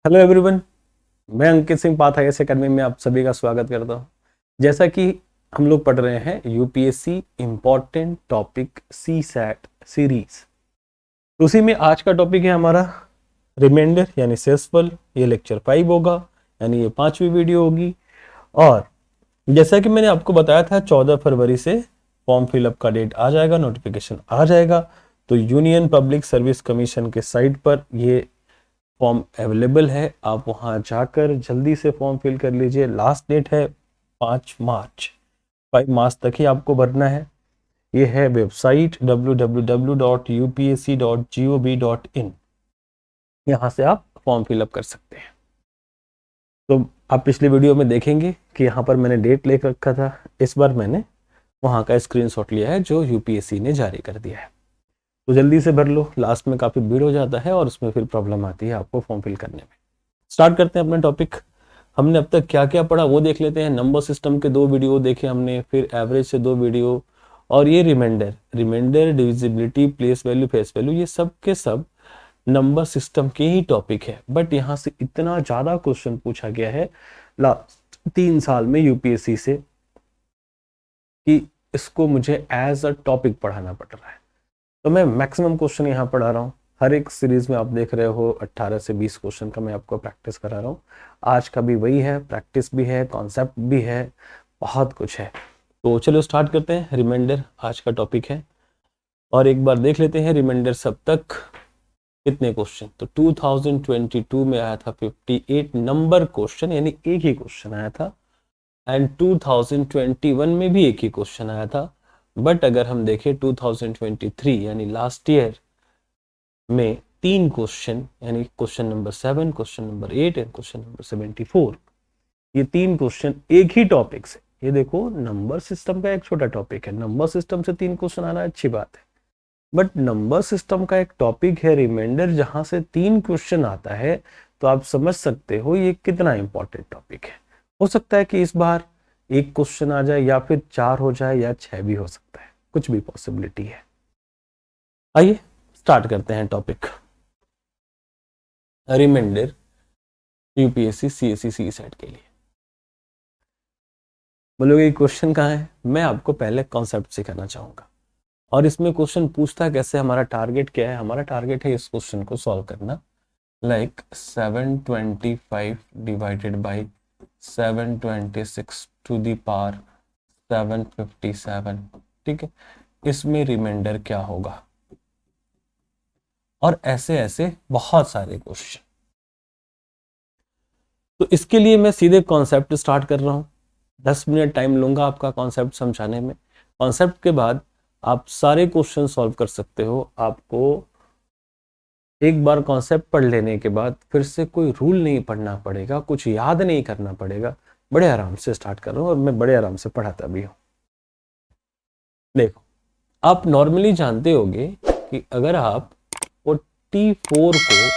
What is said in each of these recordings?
Hello everyone. मैं Ankit Singh path IAS academy में आप सभी का स्वागत करता हूं। जैसा कि हम लोग पढ़ रहे हैं UPSC important topic CSAT series, उसी में आज का टॉपिक है हमारा रिमाइंडर यानी शेषफल। ये लेक्चर 5 होगा, यानी ये 5वीं वीडियो होगी। और जैसा कि मैंने आपको बताया था 14 फरवरी से फॉर्म फिलअप का डेट आ जाएगा, नोटिफिकेशन आ जाएगा। तो यूनियन पब्लिक सर्विस कमीशन के साइट पर ये फॉर्म अवेलेबल है, आप वहां जाकर जल्दी से फॉर्म फिल कर लीजिए। लास्ट डेट है 5 मार्च, 5 मार्च तक ही आपको भरना है। ये है वेबसाइट www.upsc.gov.in, यहाँ से आप फॉर्म फिलअप कर सकते हैं। तो आप पिछले वीडियो में देखेंगे कि यहाँ पर मैंने डेट ले रखा था, इस बार मैंने वहाँ का स्क्रीनशॉट लिया है जो यूपीएससी ने जारी कर दिया है। तो जल्दी से भर लो, लास्ट में काफ़ी भीड़ हो जाता है और उसमें फिर प्रॉब्लम आती है आपको फॉर्म फिल करने में। स्टार्ट करते हैं अपना टॉपिक। हमने अब तक क्या क्या पढ़ा वो देख लेते हैं। नंबर सिस्टम के 2 वीडियो देखे हमने, फिर एवरेज से 2 वीडियो, और ये remainder divisibility, place value, face value, ये सब के सब नंबर सिस्टम के ही टॉपिक है। बट यहाँ से इतना ज़्यादा क्वेश्चन पूछा गया है लास्ट 3 साल में यूपीएससी से कि इसको मुझे एज अ टॉपिक पढ़ाना पड़ रहा है। तो मैं मैक्सिमम क्वेश्चन यहाँ पढ़ा रहा हूँ। हर एक सीरीज में आप देख रहे हो 18 से 20 क्वेश्चन का मैं आपको प्रैक्टिस करा रहा हूँ। आज का भी वही है, प्रैक्टिस भी है, कॉन्सेप्ट भी है, बहुत कुछ है। तो चलो स्टार्ट करते हैं। रिमाइंडर आज का टॉपिक है और एक बार देख लेते हैं रिमाइंडर सब तक कितने क्वेश्चन। तो 2022 में आया था 58 नंबर क्वेश्चन, यानी एक ही क्वेश्चन आया था। एंड 2021 में भी एक ही क्वेश्चन आया था। बट अगर हम देखें 2023 यानी लास्ट ईयर में 3 क्वेश्चन, यानी question number 7, question number 8 and question number 74, ये 3 क्वेश्चन एक ही टॉपिक से। ये देखो, नंबर सिस्टम का एक छोटा टॉपिक है, नंबर सिस्टम से 3 क्वेश्चन आना अच्छी बात है। बट नंबर सिस्टम का एक टॉपिक है रिमाइंडर, जहां से 3 क्वेश्चन आता है, तो आप समझ सकते हो ये कितना इंपॉर्टेंट टॉपिक है। हो सकता है कि इस बार एक क्वेश्चन आ जाए, या फिर 4 हो जाए, या 6 भी हो सकता है, कुछ भी पॉसिबिलिटी है। आइए स्टार्ट करते हैं टॉपिक। रिमाइंडर यूपीएससी सीएससी सी सेट के लिए। बोलोगे क्वेश्चन कहाँ है? मैं आपको पहले कॉन्सेप्ट सिखाना चाहूंगा। और इसमें क्वेश्चन पूछता है कैसे, हमारा टारगेट क्या है? हमारा टारगेट है इस क्वेश्चन को सॉल्व करना। Like 725 divided by 726 to the power 757, ठीक है। इसमें रिमाइंडर क्या होगा? और ऐसे ऐसे बहुत सारे क्वेश्चन। तो इसके लिए मैं सीधे कॉन्सेप्ट स्टार्ट कर रहा हूँ। 10 मिनट टाइम लूंगा आपका कॉन्सेप्ट समझाने में। कॉन्सेप्ट के बाद आप सारे क्वेश्चन सॉल्व कर सकते हो। आपको एक बार कॉन्सेप्ट पढ़ लेने के बाद फिर से कोई रूल नहीं पढ़ना पड़ेगा, कुछ याद नहीं करना पड़ेगा। बड़े आराम से स्टार्ट कर रहा हूँ और मैं बड़े आराम से पढ़ाता भी हूँ। देखो, आप नॉर्मली जानते होंगे कि अगर आप 44 को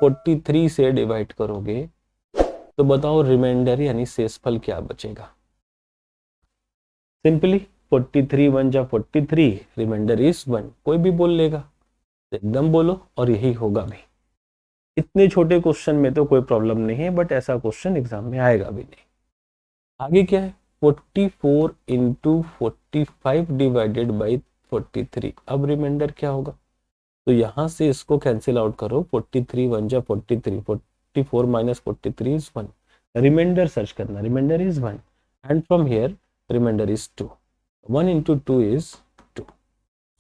43 से डिवाइड करोगे तो बताओ रिमाइंडर यानी शेषफल क्या बचेगा? सिंपली 43 1 जा 43, रिमाइंडर इज 1। कोई भी बोल लेगा, एकदम बोलो और यही होगा भी। इतने छोटे क्वेश्चन में तो कोई प्रॉब्लम नहीं है, बट ऐसा क्वेश्चन एग्जाम में आएगा भी नहीं। आगे क्या है? 44 इंटू 45 डिवाइडेड बाई 43। अब रिमाइंडर क्या होगा? तो यहां से इसको कैंसिल आउट करो। 43 1 जा 43, 44 माइनस 43 इज 1। रिमाइंडर सर्च करना, remainder is 1 and from here remainder is 2। 1 into 2 is 2.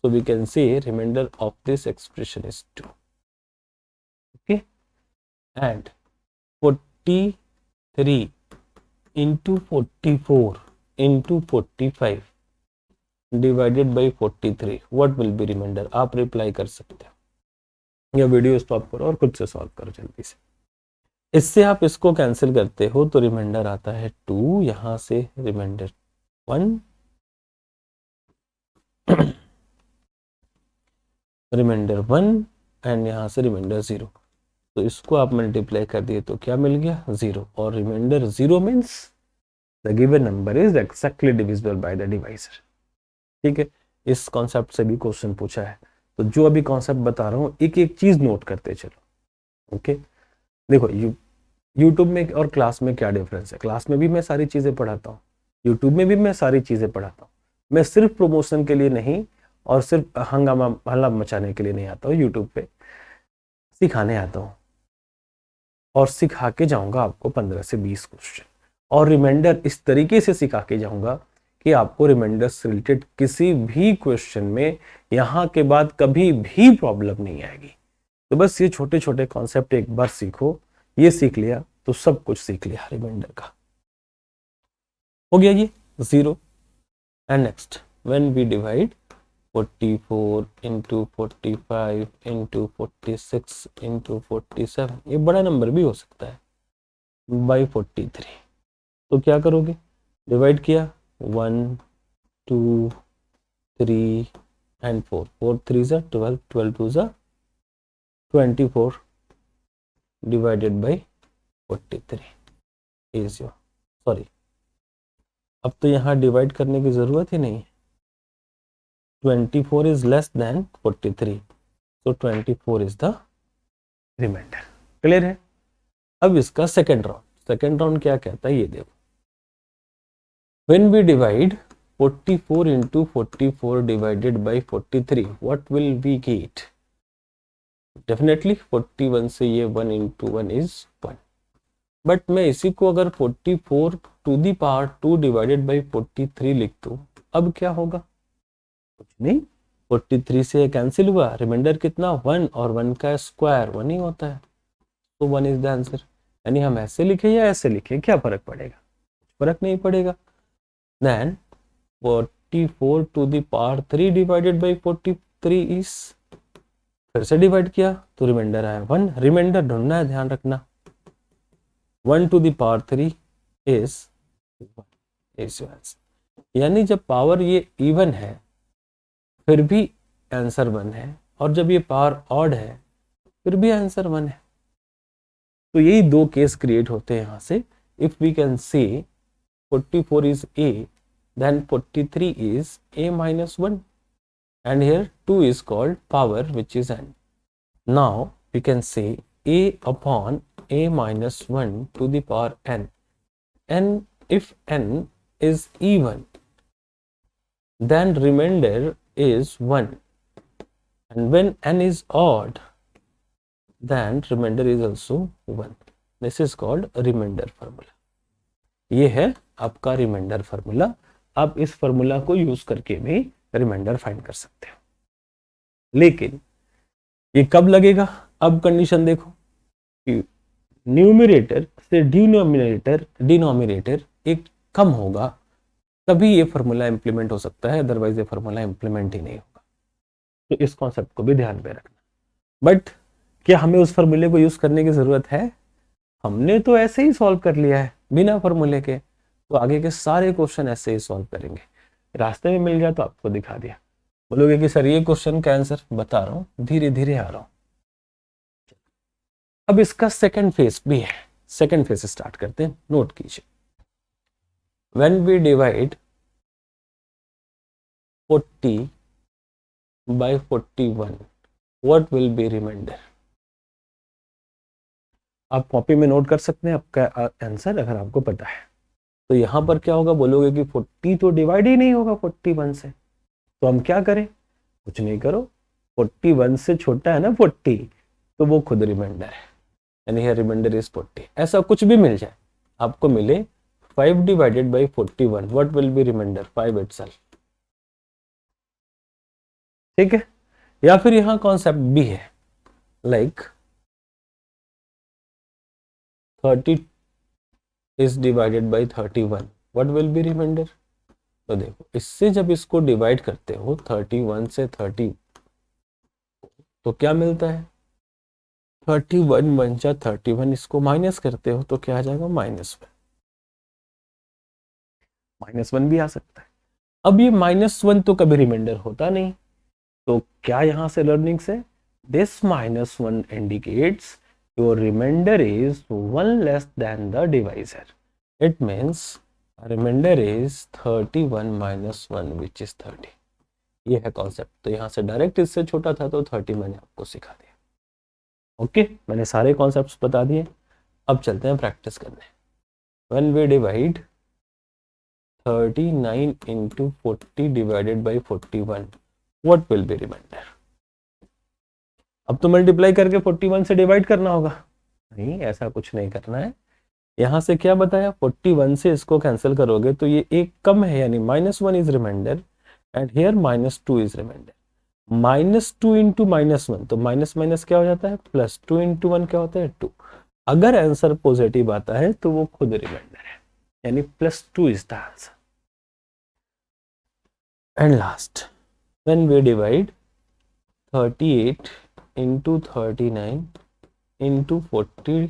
So we can say remainder of this expression is 2. Okay. And 43 into 44 into 45 divided by 43. What will be remainder? आप reply कर सकते हो या video stop करो और खुद से solve करो जल्दी से। इससे आप इसको कैंसिल करते हो तो रिमाइंडर आता है 2। यहां से रिमाइंडर 1, रिमाइंडर 1 एंड यहां से रिमाइंडर 0। तो इसको आप मल्टीप्लाई कर दिए तो क्या मिल गया? 0। और remainder 0 means the given number is exactly divisible by the divisor. ठीक है, इस कॉन्सेप्ट से भी क्वेश्चन पूछा है। तो जो अभी कॉन्सेप्ट बता रहा हूँ एक एक चीज नोट करते चलो। ओके, देखो यूट्यूब में और क्लास में क्या डिफरेंस है? क्लास में भी मैं सारी चीज़ें पढ़ाता हूँ, यूट्यूब में भी मैं सारी चीज़ें पढ़ाता हूँ। मैं सिर्फ प्रमोशन के लिए नहीं और सिर्फ हंगामा हल्ला मचाने के लिए नहीं आता हूँ, यूट्यूब पे सिखाने आता हूँ और सिखा के जाऊंगा आपको 15 से 20 क्वेश्चन, और रिमाइंडर इस तरीके से सिखा के जाऊंगा कि आपको रिमाइंडर से रिलेटेड किसी भी क्वेश्चन में यहाँ के बाद कभी भी प्रॉब्लम नहीं आएगी। तो बस ये छोटे छोटे कॉन्सेप्ट एक बार सीखो, ये सीख लिया तो सब कुछ सीख लिया रिमाइंडर का। हो गया ये 0। And next, when we divide 44 into 45 into 46 into 47, ये बड़ा नंबर भी हो सकता है, बाई 43, तो क्या करोगे? डिवाइड किया 1 2 3 एंड 4, 4 3 जा 12, 12 2 जा 24 divided by 43 is your, sorry अब तो यहाँ डिवाइड करने की जरूरत ही नहीं है, 24 is less than 43, so 24 is the remainder। Clear है? अब इसका सेकेंड राउंड क्या कहता है ये देखो, when we divide 44 into 44 divided by 43, what will we get? Definitely 41 से ये 1 into 1 is 1, बट मैं इसी को अगर 44 to the power 2 divided by 43 लिख दूं, अब क्या होगा? कुछ नहीं, 43 से कैंसिल हुआ, रिमाइंडर कितना 1, और 1 का स्क्वायर 1 ही होता है, तो 1 इज द आंसर। यानी हम ऐसे लिखे या ऐसे लिखे, क्या फर्क पड़ेगा? फर्क नहीं पड़ेगा। Then 44 to the power 3 divided by 43 is, फिर से डिवाइड किया तो रिमाइंडर आया 1, रिमाइंडर ढूंढना है, ध्यान रखना, 1 टू द पावर 3 इज 1, यानी जब पावर ये इवन है फिर भी आंसर 1 है, और जब ये पावर ऑड है फिर भी आंसर 1 है। तो यही दो केस क्रिएट होते हैं यहाँ से। इफ वी कैन से 44 is a, then 43 is a minus 1, and here 2 is called power, which is n. Now we can say a upon a minus 1 to the power n, and if n is even, then remainder is 1, and when n is odd, then remainder is also 1. This is called remainder formula. ये है आपका reminder formula. आप इस formula को use करके भी reminder find कर सकते हो, लेकिन ये कब लगेगा? अब कंडीशन देखो कि न्यूमरेटर से डिनोमिनेटर एक कम होगा, तभी ये फार्मूला इंप्लीमेंट हो सकता है, अदरवाइज ये फार्मूला इंप्लीमेंट ही नहीं होगा। तो इस कॉन्सेप्ट को भी ध्यान में रखना। बट क्या हमें उस फार्मूले को यूज करने की जरूरत है? हमने तो ऐसे ही सॉल्व कर लिया है बिना फार्मूले के, तो आगे के सारे क्वेश्चन ऐसे ही सॉल्व करेंगे। रास्ते में मिल गया तो आपको दिखा दिया, बोलोगे कि सर ये क्वेश्चन का आंसर बता रहा हूं, धीरे धीरे आ रहा हूं। अब इसका सेकंड फेज भी है, सेकंड फेज स्टार्ट करते हैं, नोट कीजिए। When we divide 40 by 41, what will be remainder? आप कॉपी में नोट कर सकते हैं आपका आंसर अगर आपको पता है। तो यहां पर क्या होगा? बोलोगे कि 40 तो डिवाइड ही नहीं होगा 41 से, तो हम क्या करें? कुछ नहीं करो, 41 से छोटा है ना 40, तो वो खुद रिमाइंडर है, यानी है रिमाइंडर इज 40। ऐसा कुछ भी मिल जाए, आपको मिले 5 divided by 41, what will be remainder? 5 itself. ठीक है? या फिर यहां कॉन्सेप्ट भी है, like 30 is divided by 31, what will be remainder? तो देखो, इससे जब इसको डिवाइड करते हो 31 से 30, तो क्या मिलता है? 31 बचा 31, इसको माइनस करते हो तो क्या आ जाएगा? -1। -1 भी आ सकता है। अब ये -1 तो कभी रिमाइंडर होता नहीं, तो क्या यहां से लर्निंग से this -1 indicates your remainder is 1 less than the divisor. It means remainder is 31 minus 1, which is 30. ये है कॉन्सेप्ट। तो यहाँ से डायरेक्ट इससे छोटा था तो 30 मैंने आपको सिखा दिया। ओके, मैंने सारे कॉन्सेप्ट्स बता दिए। अब चलते हैं प्रैक्टिस करने। When we divide 39 into 40 divided by 41, what will be remainder? अब तो मल्टीप्लाई करके 41 से डिवाइड करना होगा। नहीं, ऐसा कुछ नहीं करना है। यहां से क्या बताया, 41 से इसको कैंसिल करोगे तो ये एक कम है, यानी -1 is remainder and here -2 is remainder. -2 into -1, तो माइनस माइनस क्या हो जाता है, +2 इंटू 1 क्या होता है, 2। अगर आंसर पॉजिटिव आता है तो वो खुद रिमाइंडर है, यानी +2 is the answer. And last, when we divide 38 into 39 into 40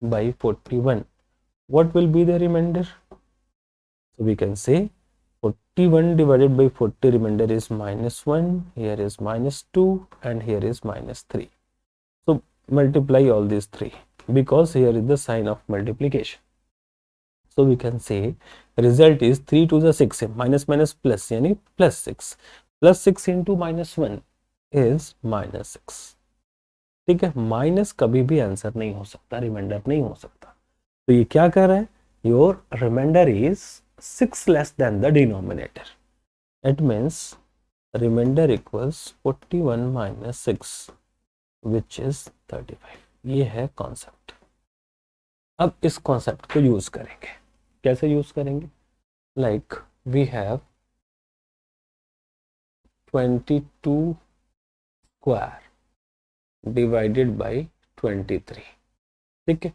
by 41, what will be the remainder? So we can say 41 divided by 40 remainder is -1, here is -2 and here is -3. So multiply all these three because here is the sign of multiplication. So we can say result is 3 to the 6 minus minus plus यानी +6, +6 into -1 is -6। ठीक है, minus कभी भी answer नहीं हो सकता, reminder नहीं हो सकता। तो ये क्या कर रहा है, your remainder is 6 less than the denominator. It means remainder equals 41 minus 6 which is 35। ये है कॉन्सेप्ट। अब इस कॉन्सेप्ट को यूज करेंगे। कैसे यूज करेंगे, like we have 22 square divided by 23। ठीक है,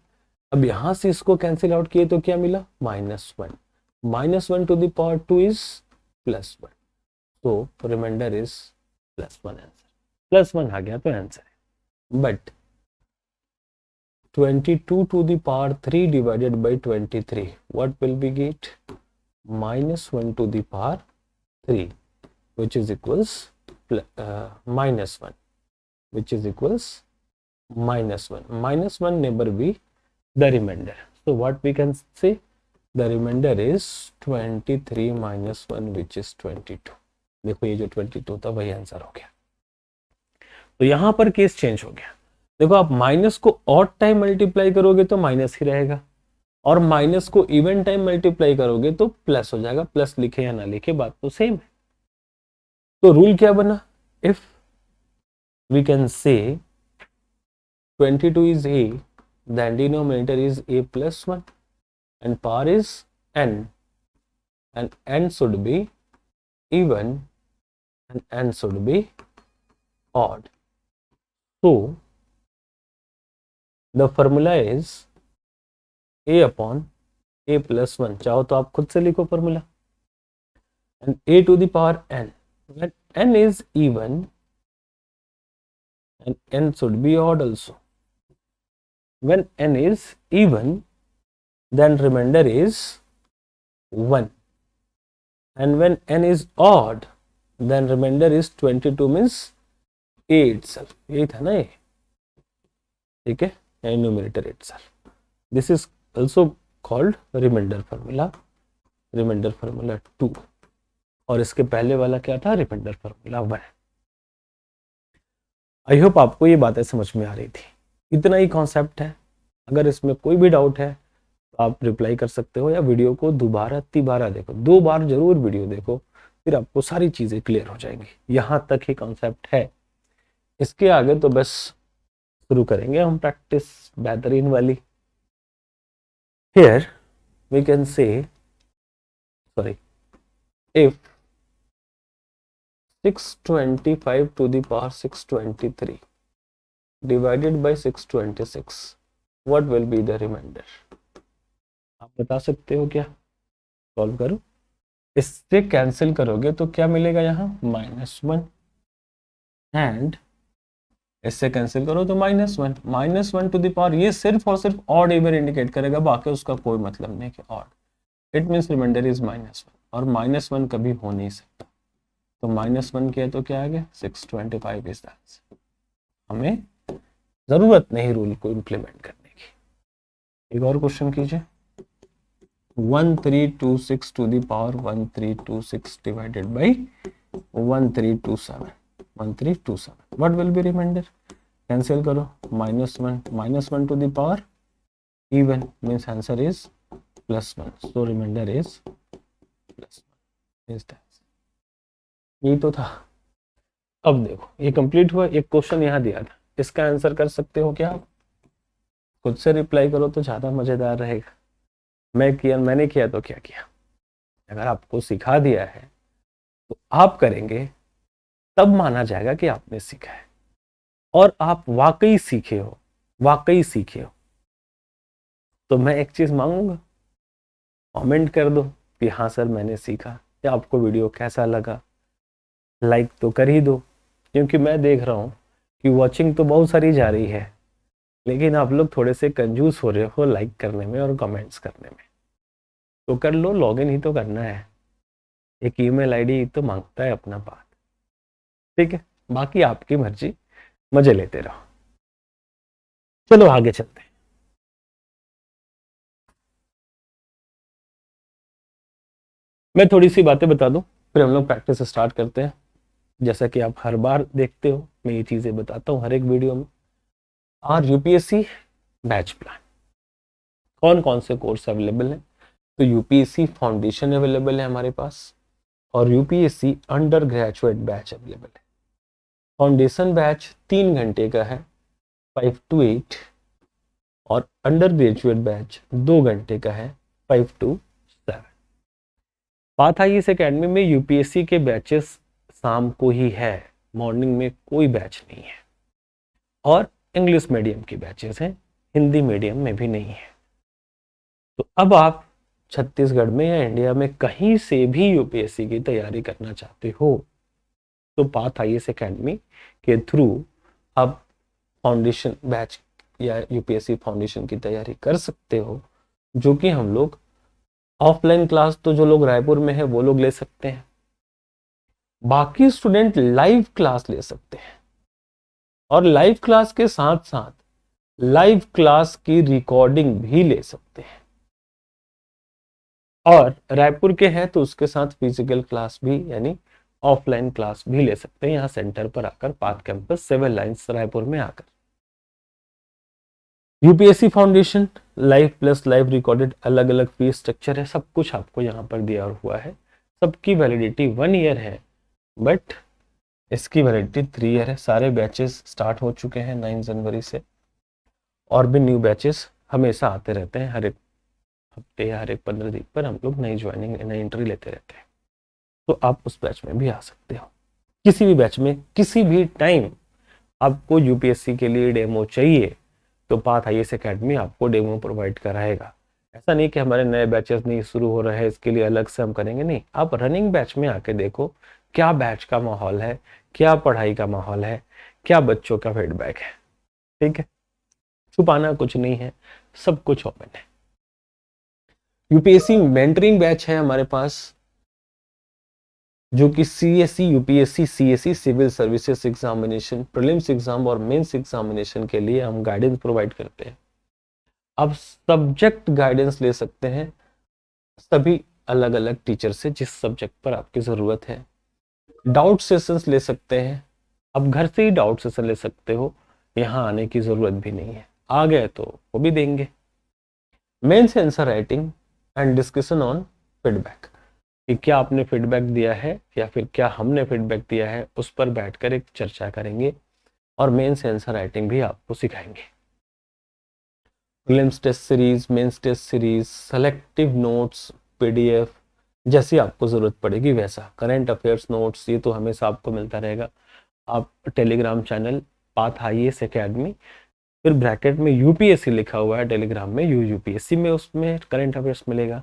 अब यहां से इसको कैंसिल आउट किए तो क्या मिला, -1, -1 टू द पावर 2 इज +1, तो रिमाइंडर इज +1 आंसर। +1 आ गया तो आंसर है। But 22 to the power 3 divided by 23, what will we get, -1 to the power 3 which is equals -1 which is equals -1. -1 never be the remainder, so what we can say, the remainder is 23 minus 1 which is 22। देखो ये जो 22 था वही answer हो गया। तो यहां पर केस चेंज हो गया। देखो आप माइनस को ऑड टाइम मल्टीप्लाई करोगे तो माइनस ही रहेगा, और माइनस को इवन टाइम मल्टीप्लाई करोगे तो प्लस हो जाएगा। प्लस लिखे या ना लिखे बात तो सेम है। तो रूल क्या बना, इफ वी कैन से 22 is a, then denominator is a plus 1 and power is n, and n should be even and n should be odd. So the formula is a upon a plus 1। चाहो तो आप खुद से लिखो formula, and a to the power n, when n is even and n should be odd also। when n is even then remainder is 1, and when n is odd then remainder is 22 means a itself। यही था ना ये, ठीक है, numerator itself। this is also called remainder formula, remainder formula 2, और इसके पहले वाला क्या था, रिमाइंडर फॉर्मूला 1। आई होप आपको ये बातें समझ में आ रही थी। इतना ही कॉन्सेप्ट है। अगर इसमें कोई भी डाउट है तो आप रिप्लाई कर सकते हो, या वीडियो को दोबारा तिबारा देखो, 2 बार जरूर वीडियो देखो, फिर आपको सारी चीजें क्लियर हो जाएंगी। यहाँ तक ही कॉन्सेप्ट है, इसके आगे तो बस शुरू करेंगे हम प्रैक्टिस बेहतरीन वाली। Here we can say, sorry, if 625 to the power 623 divided by 626, what will be the remainder? आप बता सकते हो क्या, सॉल्व करो। इससे कैंसिल करोगे तो क्या मिलेगा, यहाँ -1, एंड इससे कैंसिल करो तो -1, -1 टू द पावर, ये सिर्फ और सिर्फ ऑड इवर इंडिकेट करेगा, बाकी उसका कोई मतलब नहीं कि odd. It means reminder is -1, और -1 कभी हो नहीं सकता। तो -1 किया तो क्या आ गया, 625 इज द आंसर। हमें जरूरत नहीं रूल को इम्प्लीमेंट करने की। एक और क्वेश्चन कीजिए, 1326 to the power 1326 divided by 1327, 1327, what will be remainder? Cancel करो, -1 to the power even means answer is +1, so remainder is +1 is that। यही तो था। अब देखो ये कंप्लीट हुआ, एक क्वेश्चन यहाँ दिया था, इसका आंसर कर सकते हो क्या आप? खुद से रिप्लाई करो तो ज्यादा मजेदार रहेगा। मैंने किया तो क्या किया, अगर आपको सिखा दिया है तो आप करेंगे तब माना जाएगा कि आपने सीखा है और आप वाकई सीखे हो, वाकई सीखे हो। तो मैं एक चीज मांगूंगा, कमेंट कर दो कि हाँ सर मैंने सीखा, या आपको वीडियो कैसा लगा। लाइक तो कर ही दो, क्योंकि मैं देख रहा हूँ कि वॉचिंग तो बहुत सारी जा रही है, लेकिन आप लोग थोड़े से कंजूस हो रहे हो लाइक करने में और कमेंट्स करने में। तो कर लो, लॉगिन ही तो करना है, एक ईमेल आईडी तो मांगता है अपना बात। ठीक है, बाकी आपकी मर्जी, मजे लेते रहो। चलो आगे चलते हैं। मैं थोड़ी सी बातें बता दूं, फिर हम लोग प्रैक्टिस स्टार्ट करते हैं। जैसा कि आप हर बार देखते हो, मैं ये चीजें बताता हूँ हर एक वीडियो में। और यूपीएससी बैच प्लान, कौन कौन से कोर्स अवेलेबल हैं? तो यूपीएससी फाउंडेशन अवेलेबल है हमारे पास, और UPSC under graduate batch available है। फाउंडेशन बैच 3 घंटे का है 5 to 8, और अंडर ग्रेजुएट बैच 2 घंटे का है 5 to 7। पाथ आईएएस एकेडमी में यूपीएससी के बैचेस शाम को ही है, मॉर्निंग में कोई बैच नहीं है। और इंग्लिश मीडियम की बैचेस हैं, हिंदी मीडियम में भी नहीं है। तो अब आप छत्तीसगढ़ में या इंडिया में कहीं से भी यूपीएससी की तैयारी करना चाहते हो तो पाथ आईएएस एकेडमी के थ्रू आप फाउंडेशन बैच या यूपीएससी फाउंडेशन की तैयारी कर सकते हो, जो कि हम लोग ऑफलाइन क्लास तो जो लोग रायपुर में है वो लोग ले सकते हैं, बाकी स्टूडेंट लाइव क्लास ले सकते हैं। और लाइव क्लास के साथ साथ लाइव क्लास की रिकॉर्डिंग भी ले सकते हैं। और रायपुर के हैं तो उसके साथ फिजिकल क्लास भी, यानी ऑफलाइन क्लास भी ले सकते हैं, यहाँ सेंटर पर आकर, path campus civil lines Raipur में आकर। UPSC foundation live plus live recorded, अलग अलग फीस स्ट्रक्चर है, सब कुछ आपको यहाँ पर दिया हुआ है। सबकी वैलिडिटी 1 ईयर है, बट इसकी वैलिडिटी 3 ईयर है। सारे बैचेस स्टार्ट हो चुके हैं 9 जनवरी से, और भी न्यू बैचेस हमेशा आते रहते हैं, हर एक हफ्ते या हर एक 15 दिन पर हम लोग नई ज्वाइनिंग, नई एंट्री लेते रहते हैं। तो आप उस बैच में भी आ सकते हो। किसी भी बैच में किसी भी टाइम आपको यूपीएससी के लिए डेमो चाहिए तो पाथ आईएएस एकेडमी आपको डेमो प्रोवाइड कराएगा। ऐसा नहीं कि हमारे नए बैचेस नहीं शुरू हो रहे हैं इसके लिए अलग से हम करेंगे, नहीं। आप रनिंग बैच में आके देखो क्या बैच का माहौल है, क्या पढ़ाई का माहौल है, क्या बच्चों का फीडबैक है। ठीक है, छुपाना कुछ नहीं है, सब कुछ ओपन है। यूपीएससी मेंटरिंग बैच है हमारे पास, जो कि CSC UPSC CSC civil services examination, prelims exam और मेंस एग्जामिनेशन के लिए हम गाइडेंस प्रोवाइड करते हैं। आप सब्जेक्ट गाइडेंस ले सकते हैं सभी अलग अलग टीचर से, जिस सब्जेक्ट पर आपकी जरूरत है। डाउट सेशंस ले सकते हैं, आप घर से ही डाउट सेशन ले सकते हो, यहाँ आने की जरूरत भी नहीं है, आ गए तो वो भी देंगे। Mains answer writing and discussion on feedback, कि क्या आपने फीडबैक दिया है या फिर क्या हमने फीडबैक दिया है, उस पर बैठकर एक चर्चा करेंगे। और मेंस आंसर राइटिंग भी आपको सिखाएंगे। Prelims test series, mains test series, selective notes, PDF, जैसी आपको जरूरत पड़ेगी वैसा। करंट अफेयर्स नोट्स, ये तो हमेशा आपको मिलता रहेगा। आप Telegram channel path IAS academy, फिर ब्रैकेट में यूपीएससी लिखा हुआ है टेलीग्राम में, यूपीएससी में उसमें करंट अफेयर्स मिलेगा,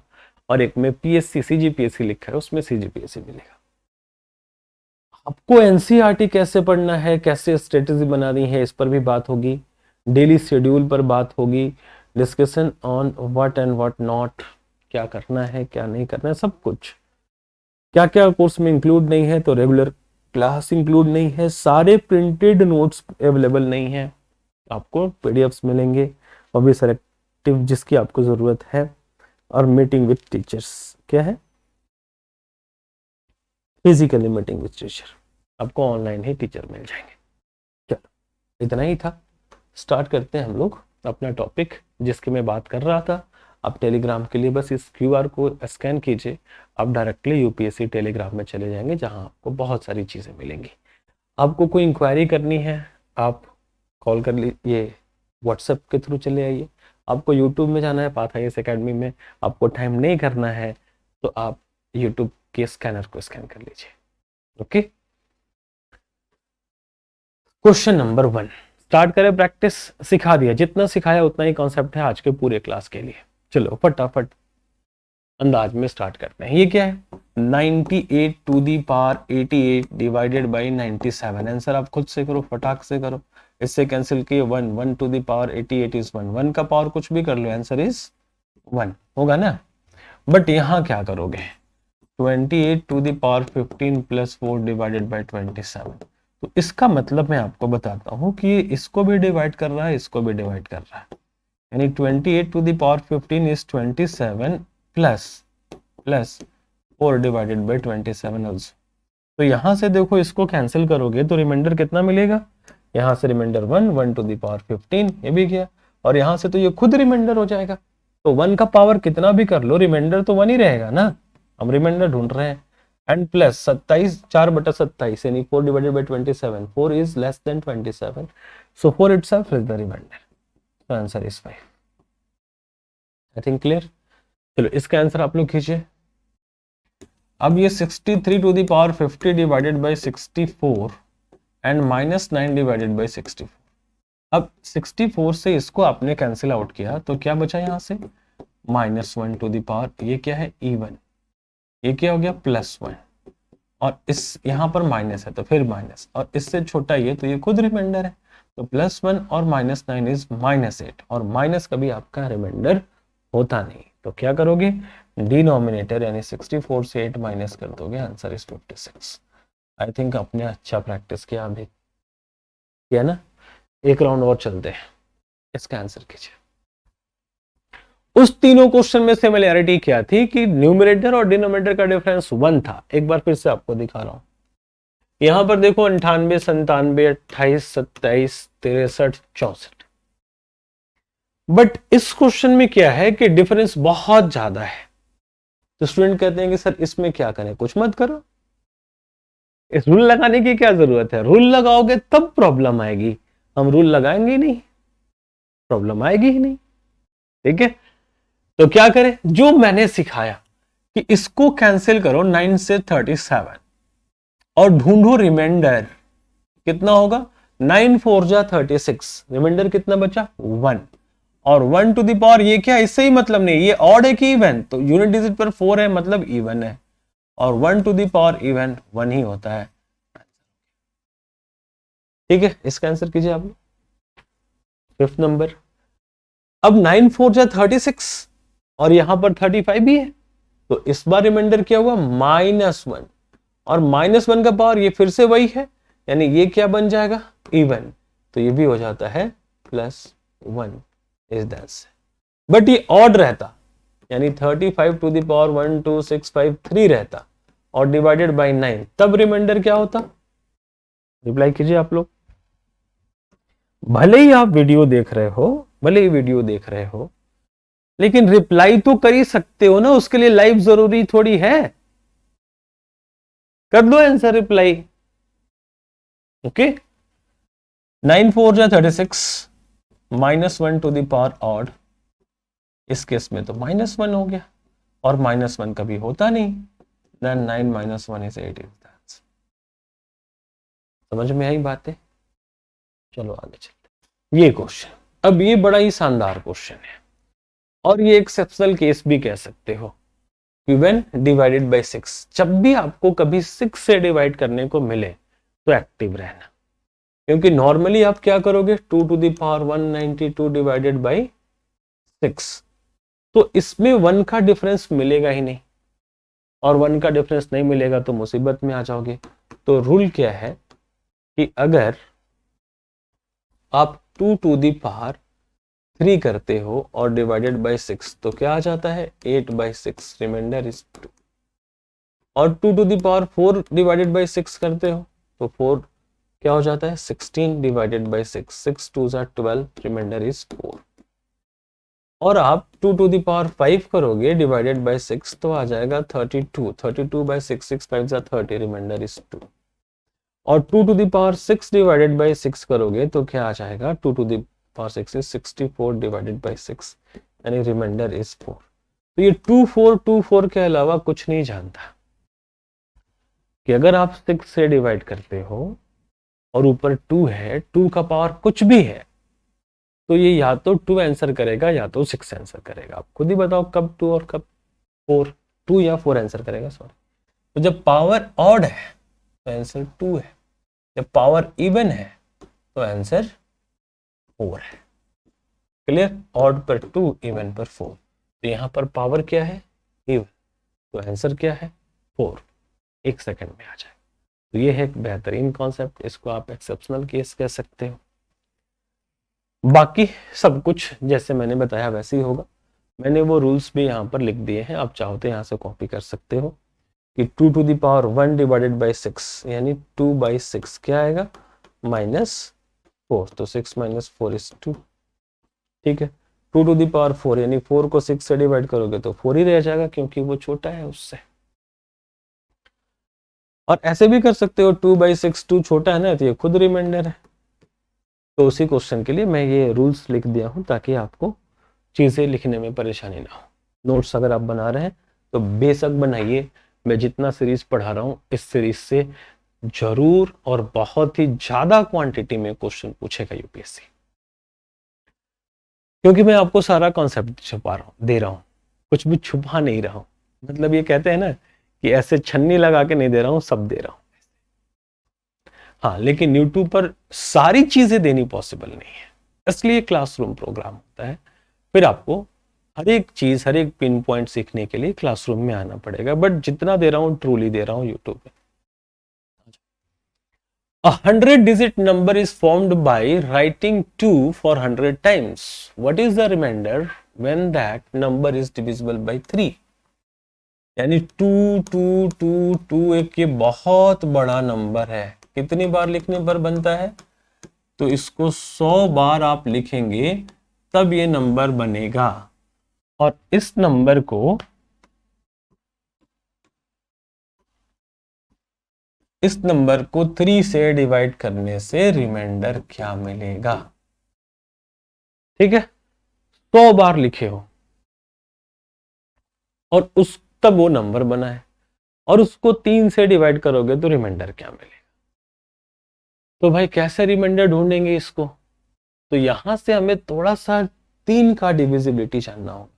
और एक में पीएससी सीजीपीएससी लिखा है उसमें सीजीपीएससी मिलेगा। आपको एनसीईआरटी कैसे पढ़ना है, कैसे स्ट्रेटेजी बनानी है, इस पर भी बात होगी। डेली शेड्यूल पर बात होगी, discussion on what and what not, क्या करना है क्या नहीं करना है, सब कुछ। क्या क्या कोर्स में इंक्लूड नहीं है, तो रेगुलर क्लास इंक्लूड नहीं है, सारे प्रिंटेड नोट्स अवेलेबल नहीं है, आपको पीडीएफ्स मिलेंगे, और भी सेलेक्टिव जिसकी आपको जरूरत है। और मीटिंग विद टीचर्स, क्या है, फिजिकली मीटिंग विद टीचर, आपको ऑनलाइन ही टीचर मिल जाएंगे। चलो इतना ही था, स्टार्ट करते हैं हम लोग अपना टॉपिक जिसकी मैं बात कर रहा था। आप टेलीग्राम के लिए बस इस QR को स्कैन कीजिए, आप डायरेक्टली UPSC टेलीग्राम में चले जाएंगे, जहां आपको बहुत सारी चीज़ें मिलेंगी। आपको कोई इंक्वायरी करनी है आप कॉल कर लीजिए, व्हाट्सएप के थ्रू चले आइए। आपको यूट्यूब में जाना है पाथ IAS अकेडमी में, आपको टाइम नहीं करना है तो आप यूट्यूब के स्कैनर को स्कैन कर लीजिए। ओके, क्वेश्चन नंबर 1 स्टार्ट करें प्रैक्टिस। सिखा दिया, जितना सिखाया उतना ही कॉन्सेप्ट है आज के पूरे क्लास के लिए। चलो फटाफट अंदाज में स्टार्ट करते हैं। ये क्या है? 98 to the power 88 divided by 97। Answer आप खुद से करो, फटाक से करो। इससे कैंसिल किए 1, 1 टू दी पावर 88 इज 1, 1 का पावर कुछ भी कर लो, आंसर इज 1 होगा ना। बट यहां क्या करोगे? 28 to the power 15 plus 4 divided by 27। तो इसका मतलब मैं आपको बताता हूं कि ये इसको भी डिवाइड कर रहा है, इसको भी डिवाइड कर रहा है। यानी 28 to the power 15 is 27 plus 4 divided by 27 also. तो यहां से देखो इसको कैंसिल करोगे तो रिमाइंडर कितना मिलेगा? यहां से रिमाइंडर 1, 1 टू द पावर 15, ये भी किया, और यहां से तो ये खुद रिमाइंडर हो जाएगा। तो 1 का पावर कितना भी कर लो, रिमाइंडर तो 1 ही रहेगा ना। हम रिमाइंडर ढूंढ रहे हैं। एंड प्लस 27, 4/27 यानी 4 divided by 27, 4 is less than 27, so 4 itself is the remainder. तो answer is 5। I think clear. चलो इसका आंसर आप लोग खींचिए। अब ये 63 to the power 50 divided by 64 and -9 divided by 64। अब 64 से इसको आपने कैंसिल आउट किया तो क्या बचा यहां से? -1 टू द पावर, ये क्या है? इवन। ये क्या हो गया? +1, और इस यहां पर माइनस है तो फिर माइनस, और इससे छोटा ये तो ये खुद रिमाइंडर है। तो +1 और -9 इज -8, और माइनस कभी आपका रिमाइंडर होता नहीं। तो क्या करोगे? डिनोमिनेटर यानी 64 से 8 माइनस कर दोगे, आंसर इज 56। आई थिंक आपने अच्छा प्रैक्टिस किया अभी, किया ना। एक राउंड और चलते हैं, इसका आंसर कीजिए। उस तीनों क्वेश्चन में सिमिलैरिटी क्या थी कि न्यूमरेटर और डिनोमिनेटर का डिफरेंस 1 था। एक बार फिर से आपको दिखा रहा हूं, यहां पर देखो 98, 97, 28, 27, 63, 64। बट इस क्वेश्चन में क्या है कि डिफरेंस बहुत ज्यादा है। तो स्टूडेंट कहते हैं कि सर इसमें क्या करें? कुछ मत करो, इस रूल लगाने की क्या जरूरत है? रूल लगाओगे तब प्रॉब्लम आएगी, हम रूल लगाएंगे नहीं, प्रॉब्लम आएगी ही नहीं। ठीक है, तो क्या करें? जो मैंने सिखाया कि इसको कैंसिल करो 9 से 37 और ढूंढो रिमाइंडर कितना होगा। 9 4 जा 36, रिमाइंडर कितना बचा? 1, और 1 टू द पावर ये क्या? इससे ही मतलब नहीं, ये ऑड है कि इवन, तो यूनिट डिजिट पर 4 है मतलब इवन है, और 1 टू द पावर इवन 1 ही होता है। ठीक है, इसका आंसर कीजिए आप लोग। 5th number. अब 9 4 जा 36 और यहां पर 35 भी है, तो इस बार रिमाइंडर क्या हुआ? -1, और -1 का पावर ये फिर से वही है, यानी ये क्या बन जाएगा? इवन, तो ये भी हो जाता है +1 इज दैट। बट ये ऑड रहता, यानी 35 टू द पावर 1 2 6 5 3 रहता और डिवाइडेड बाय 9, तब रिमाइंडर क्या होता? रिप्लाई कीजिए आप लोग। भले ही आप वीडियो देख रहे हो, लेकिन रिप्लाई तो कर ही सकते हो ना, उसके लिए लाइव जरूरी थोड़ी है। कर दो आंसर रिप्लाई। ओके, 9 4 जा 36, -1 टू द पावर ऑड, इस केस में तो -1 हो गया, और -1 कभी होता नहीं, then 9 - 1 is 8 is that। समझ में आई बातें? चलो आगे चलते। ये क्वेश्चन, अब ये बड़ा ही शानदार क्वेश्चन है, और ये एक्सेप्शनल केस भी कह सकते हो। व्हेन डिवाइडेड बाय 6, जब भी आपको कभी 6 से डिवाइड करने को मिले तो एक्टिव रहना, क्योंकि नॉर्मली आप क्या करोगे? 2 to the power 192 divided by 6, तो इसमें 1 का डिफरेंस मिलेगा ही नहीं, और 1 का डिफरेंस नहीं मिलेगा तो मुसीबत में आ जाओगे। तो रूल क्या है कि अगर आप 2 टू दी पावर 3 करते हो और डिवाइडेड बाय 6, तो क्या आ जाता है? 8/6, रिमाइंडर इज 2। और 2 to the power 4 divided by 6 करते हो तो 4 क्या हो जाता है? 16 डिवाइडेड बाय 6, 6 2 जा 12, रिमाइंडर इज 4। और आप 2 टू द पावर 5 करोगे डिवाइडेड बाय 6 तो आ जाएगा 32। 32 बाय 6, 6 5 जा 30, रिमाइंडर इज 2। और 2 to the power 6 divided by 6 करोगे तो क्या आ जाएगा, 2 to the power 6 is 64 divided by 6, यानी रिमाइंडर इज 4। तो ये 2424 के अलावा कुछ नहीं जानता कि अगर आप 6 से डिवाइड करते हो और ऊपर 2 है, 2 का पावर कुछ भी है, तो ये या तो 2 आंसर करेगा या तो 6 आंसर करेगा। आप खुद ही बताओ कब 2 और कब 4, 2 या 4 आंसर करेगा, सॉरी। तो जब पावर ऑड है तो आंसर 2 है, जब पावर इवन है तो आंसर 4 है। क्लियर? ऑड पर 2, इवन पर 4। तो यहाँ पर पावर क्या है, इवन, तो आंसर क्या है, 4। 1 सेकंड में आ जाए। तो ये है एक बेहतरीन कॉन्सेप्ट, इसको आप एक्सेप्शनल केस कह सकते हो। बाकी सब कुछ जैसे मैंने बताया वैसे ही होगा। मैंने वो रूल्स भी यहाँ पर लिख दिए हैं, आप चाहो तो यहाँ से कॉपी कर सकते हो कि 2 to the power 1 divided by 6 यानी 2 बाई 6 क्या आएगा, -4। तो 6 - 4 इज 2। ठीक है, 2 टू द पावर 4 यानी 4 को 6 से डिवाइड करोगे तो 4 ही रह जाएगा क्योंकि वो छोटा है उससे। और ऐसे भी कर सकते हो 2 बाई 6, 2 छोटा है ना, तो ये खुद रिमाइंडर है। तो उसी क्वेश्चन के लिए मैं ये रूल्स लिख दिया हूं ताकि आपको चीजें लिखने में परेशानी ना हो। नोट्स अगर आप बना रहे हैं तो बेशक बनाइए। मैं जितना सीरीज पढ़ा रहा हूं इस सीरीज से जरूर और बहुत ही ज्यादा क्वांटिटी में क्वेश्चन पूछेगा यूपीएससी, क्योंकि मैं आपको सारा कॉन्सेप्ट छुपा रहा हूं, दे रहा हूं, कुछ भी छुपा नहीं रहा हूं। मतलब ये कहते हैं ना कि ऐसे छन्नी लगा के नहीं दे रहा हूं, सब दे रहा हूं। हाँ, लेकिन यूट्यूब पर सारी चीजें देनी पॉसिबल नहीं है, इसलिए क्लासरूम प्रोग्राम होता है। फिर आपको हर एक चीज, हर एक पिन पॉइंट सीखने के लिए क्लासरूम में आना पड़ेगा। बट जितना दे रहा हूं ट्रूली दे रहा हूं यूट्यूब पे। A 100-digit number is formed by writing 2 for 100 times. What is the remainder when that number is divisible by 3? यानी 2 2 2 2 एक ये बहुत बड़ा नंबर है। कितनी बार लिखने पर बनता है? तो इसको 100 बार आप लिखेंगे तब ये नंबर बनेगा। और इस नंबर को इस नंबर को 3 से डिवाइड करने से रिमाइंडर क्या मिलेगा? ठीक है, 100 बार लिखे हो और उस तब वो नंबर बना है, और उसको 3 से डिवाइड करोगे तो रिमाइंडर क्या मिलेगा? तो भाई कैसे रिमाइंडर ढूंढेंगे इसको? तो यहां से हमें थोड़ा सा 3 का डिविजिबिलिटी जानना होगा।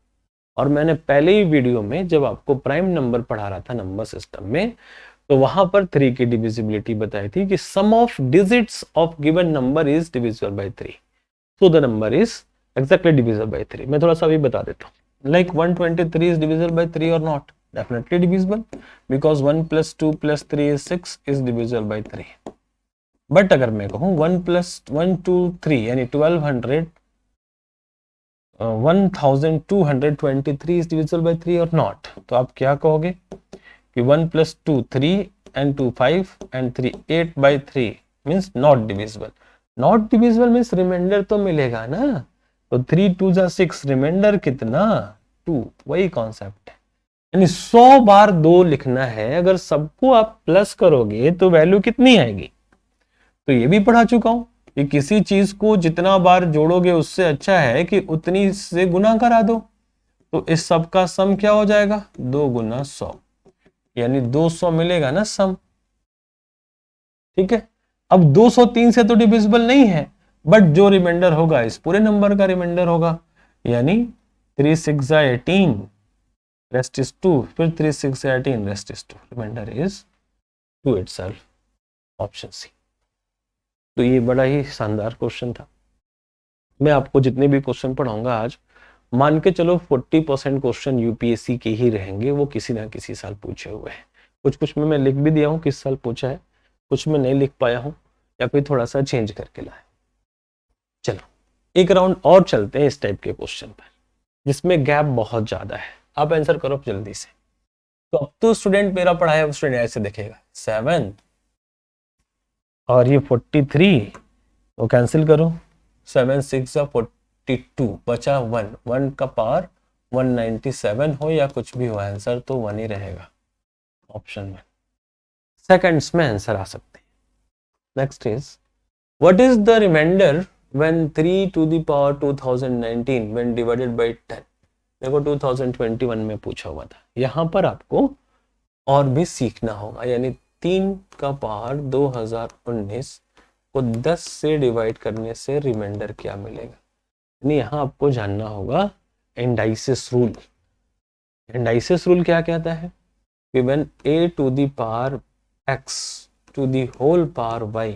और मैंने पहले ही वीडियो में जब आपको प्राइम नंबर पढ़ा रहा था नंबर सिस्टम में, तो वहां पर 3 की डिविजिबिलिटी बताई थी कि sum of digits of given number is divisible by 3, so the number is exactly divisible by 3। मैं थोड़ा सा अभी बता देता हूँ। Like 123 is divisible by 3 or not? Definitely divisible, because 1 + 2 + 3 is 6 is divisible by 3। But अगर मैं कहूँ 1 + 1 2 3 यानी 1223 is divisible by 3 or not? तो आप क्या कहोगे कि 1 + 2 3 and 2 5 and 3 8 by 3 means not divisible। Not divisible means remainder तो मिलेगा ना। तो 3 2 जा 6, रिमाइंडर कितना? 2। वही कॉन्सेप्ट है, यानी 100 बार 2 लिखना है। अगर सबको आप प्लस करोगे तो वैल्यू कितनी आएगी? तो ये भी पढ़ा चुका हूं कि किसी चीज को जितना बार जोड़ोगे उससे अच्छा है कि उतनी से गुना करा दो। तो इस सब का सम क्या हो जाएगा? 2 × 100, यानी 200 मिलेगा ना सम। ठीक है, अब 203 से तो डिविजिबल नहीं है, बट जो रिमाइंडर होगा इस पूरे नंबर का रिमाइंडर होगा, यानी 3 6 18, रेस्ट इज 2, फिर 3 6 18, rest is 2, remainder is 2 itself, option C. तो ये बड़ा ही शानदार क्वेश्चन था। मैं आपको जितने भी क्वेश्चन पढ़ाऊंगा आज, मान के चलो 40% क्वेश्चन यूपीएससी के ही रहेंगे, वो किसी ना किसी साल पूछे हुए हैं। कुछ में मैं लिख भी दिया हूँ किस साल पूछा है, कुछ में नहीं लिख पाया हूँ या फिर थोड़ा सा चेंज करके लाए। चलो एक राउंड और चलते हैं इस टाइप के क्वेश्चन पर, जिसमें गैप बहुत ज्यादा है। आप आंसर करो जल्दी से। तो अब तो स्टूडेंट मेरा पढ़ाया स्टूडेंट ऐसे देखेगा 7 और ये 43, तो कैंसिल करो। 7 6 जा 152, बचा 1, 1 का पावर 197 हो या कुछ भी हो, आंसर तो 1 ही रहेगा ऑप्शन में, सेकंड्स में आंसर आ सकते हैं। Next is what is the remainder when 3 to the power 2019 when divided by 10। देखो 2021 में पूछा हुआ था, यहाँ पर आपको और भी सीखना होगा, यानी 3 का पावर 2019 को 10 से डिवाइड करने से रिमाइंडर क्या मिलेगा। यानी यहाँ आपको जानना होगा इंडाइसिस रूल। इंडाइसिस रूल क्या कहता है कि when a to the power x to the whole power y,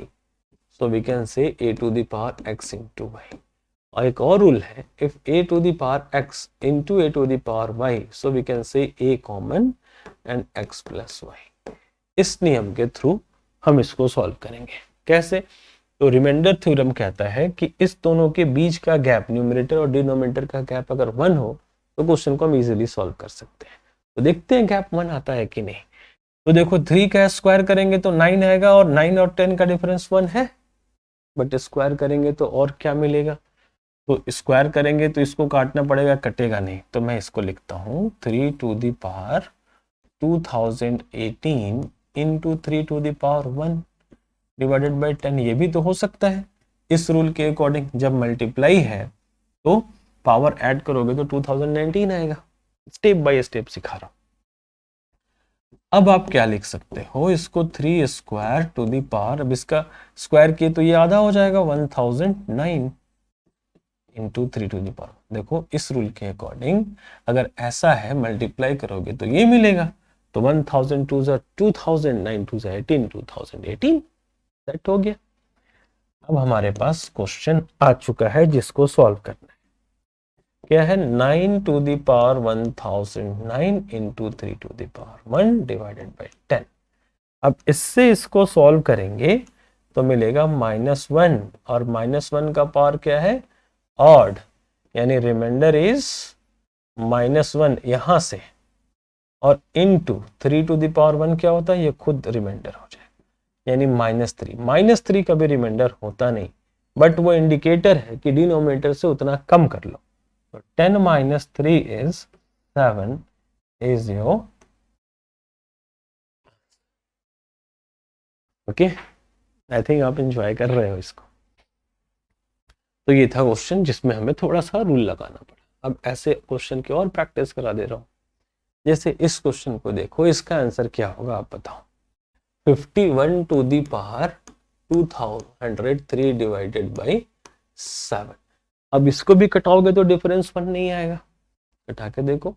so we can say a to the power x into y। और एक और रूल है, if a to the power x into a to the power y, so we can say a common and x plus y। इस नियम के through हम इसको solve करेंगे। कैसे? तो रिमाइंडर थ्योरम कहता है कि इस दोनों के बीच का गैप, न्यूमरेटर और डिनोमिनेटर का गैप अगर 1 हो तो क्वेश्चन को हम इजीली सॉल्व कर सकते हैं। तो देखते हैं गैप 1 आता है कि नहीं। तो देखो 3 का स्क्वायर करेंगे तो 9 आएगा, और 9 और 10 का डिफरेंस 1 है, बट स्क्वायर करेंगे तो और क्या मिलेगा। तो स्क्वायर करेंगे तो इसको काटना पड़ेगा, कटेगा नहीं, तो मैं इसको लिखता हूँ 3 to the power 2018 into 3 to the power 1 divided by 10। ये भी तो हो सकता है इस रूल के अकॉर्डिंग, जब मल्टीप्लाई है तो पावर ऐड करोगे तो 2019 आएगा। स्टेप बाय स्टेप सिखा रहा हूं। अब आप क्या लिख सकते हो, इसको 3 स्क्वायर टू दी पावर, अब इसका स्क्वायर किए तो ये आधा हो जाएगा 1009 इंटू 3 टू दी पावर। देखो इस रूल के अकॉर्डिंग अगर ऐसा है मल्टीप्लाई करोगे तो ये मिलेगा, तो 1002 जा 2000, 9 2 जा 18, 2018 सेट हो गया। अब हमारे पास क्वेश्चन आ चुका है जिसको सॉल्व करना है। क्या है, 9 to the power 1009 into 3 to the power 1 divided by 10। अब इससे इसको सॉल्व करेंगे तो मिलेगा -1, और -1 का पावर क्या है, ऑड, यानी रिमाइंडर इज -1 यहां से, और इनटू 3 टू द पावर 1 क्या होता है, ये खुद रिमाइंडर हो जाए, यानी -3। -3 कभी रिमाइंडर होता नहीं, बट वो इंडिकेटर है कि डिनोमिनेटर से उतना कम कर लो। तो 10 - 3 is 7 is your okay. I think आप एंजॉय कर रहे हो इसको। तो ये था क्वेश्चन जिसमें हमें थोड़ा सा रूल लगाना पड़ा। अब ऐसे क्वेश्चन की और प्रैक्टिस करा दे रहा हूं। जैसे इस क्वेश्चन को देखो, इसका आंसर क्या होगा आप बताओ। 51 to the power 203 divided by 7। अब इसको भी कटाओगे तो डिफरेंस 1 नहीं आएगा। कटा के देखो,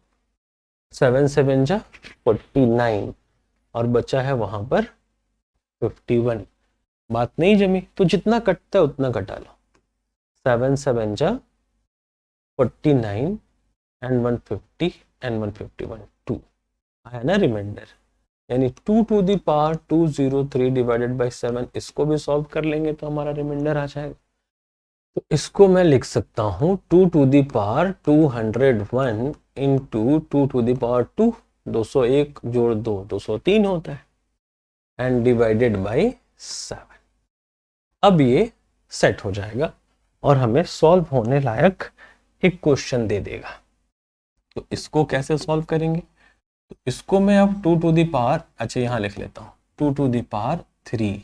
7 7 जा 49, और बचा है वहां पर 51। बात नहीं जमी, तो जितना कटता है उतना कटा लो। 7 7 जा 49 एंड 150 एंड 151 2 आया ना रिमाइंडर, यानी 2 to the power 203 divided by 7। इसको भी सॉल्व कर लेंगे तो हमारा रिमाइंडर आ जाएगा। तो इसको मैं लिख सकता हूँ 2 to the power 201 into 2 to the power 2, 201 जोड़ 2 203 होता है, एंड डिवाइडेड बाई 7। अब ये सेट हो जाएगा और हमें सॉल्व होने लायक एक क्वेश्चन दे देगा। तो इसको कैसे सॉल्व करेंगे, तो इसको मैं अब 2 टू दी पावर, अच्छा यहाँ लिख लेता हूँ 2 to the power 3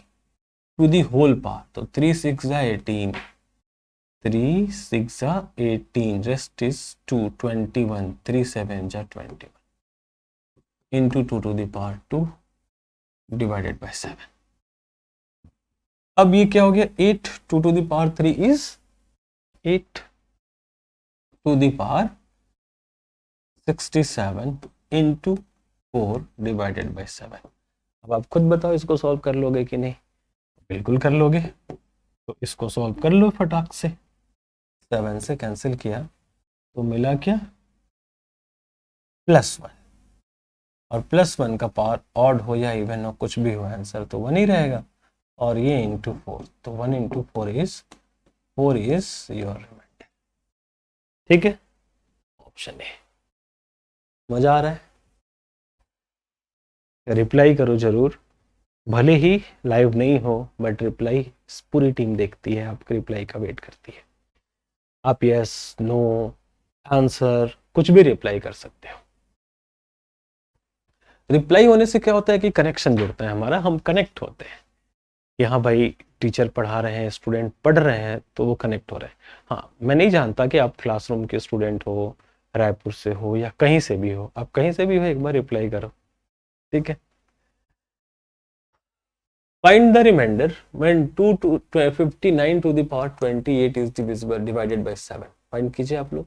to the whole power, तो 3 6 जा 18, 3 6 जा 18, रेस्ट इज 2 21, 3 7 जा 21 into 2 to the power 2 divided by 7। अब ये क्या हो गया, 8 2 to the power 3 is 8 to the power 67 into 4 divided by 7। अब आप खुद बताओ इसको सॉल्व कर लोगे कि नहीं। बिल्कुल कर लोगे, तो इसको सॉल्व कर लो फटाक से। 7 से कैंसिल किया तो मिला क्या, +1, और +1 का पावर ऑड हो या इवन हो कुछ भी हो, आंसर तो 1 ही रहेगा। और ये इंटू 4, तो 1 इंटू 4 इज योर रिमाइंडर। ठीक है, ऑप्शन ए। मजा आ रहा है, रिप्लाई करो जरूर, भले ही लाइव नहीं हो बट रिप्लाई पूरी टीम देखती है, आपके रिप्लाई का वेट करती है। आप यस नो आंसर कुछ भी रिप्लाई कर सकते हो। रिप्लाई होने से क्या होता है कि कनेक्शन जुड़ता है हमारा, हम कनेक्ट होते हैं कि हाँ भाई टीचर पढ़ा रहे हैं, स्टूडेंट पढ़ रहे हैं, तो वो कनेक्ट हो रहे हैं। हाँ, मैं नहीं जानता कि आप क्लासरूम के स्टूडेंट हो, रायपुर से हो या कहीं से भी हो, आप कहीं से भी हो एक बार रिप्लाई करो, ठीक है। Find the remainder when 59 to the power 28 is divisible divided by 7. Find कीजिए आप लोग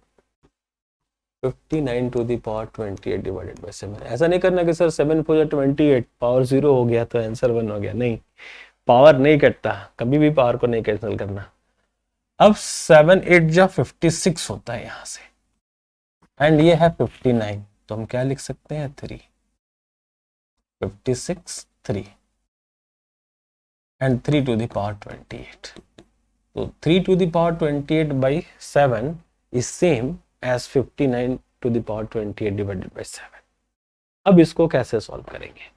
59 to the power 28 divided by 7। ऐसा नहीं करना कि सर 7 4 28 पावर 0 हो गया तो आंसर 1 हो गया, नहीं, पावर नहीं कटता, कभी भी पावर को नहीं कैंसिल करना। अब 7 8 जा 56 होता है यहां से, एंड ये है 59, तो हम क्या लिख सकते हैं 3, 56 3 and 3 to the power 28. So 3 to the power 28 by 7 is same as 59 to the power 28 divided by 7. अब इसको कैसे सॉल्व करेंगे?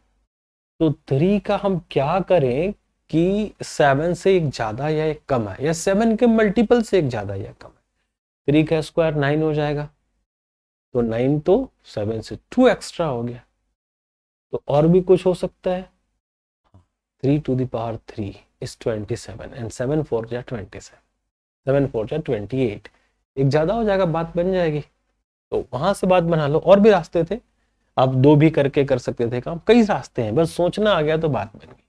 तो 3 का हम क्या करें कि 7 से एक ज्यादा या एक कम है, या 7 के मल्टीपल से एक ज्यादा या कम है। 3 का स्क्वायर 9 हो जाएगा, तो 9 तो 7 से 2 एक्स्ट्रा हो गया, तो और भी कुछ हो सकता है। 3 to the power 3 is 27 and 7 4 जा 27, 7 4 जा 28, एक ज्यादा हो जाएगा, बात बन जाएगी। तो वहां से बात बना लो, और भी रास्ते थे, आप 2 भी करके कर सकते थे काम, कई रास्ते हैं, बस सोचना आ गया तो बात बन गई।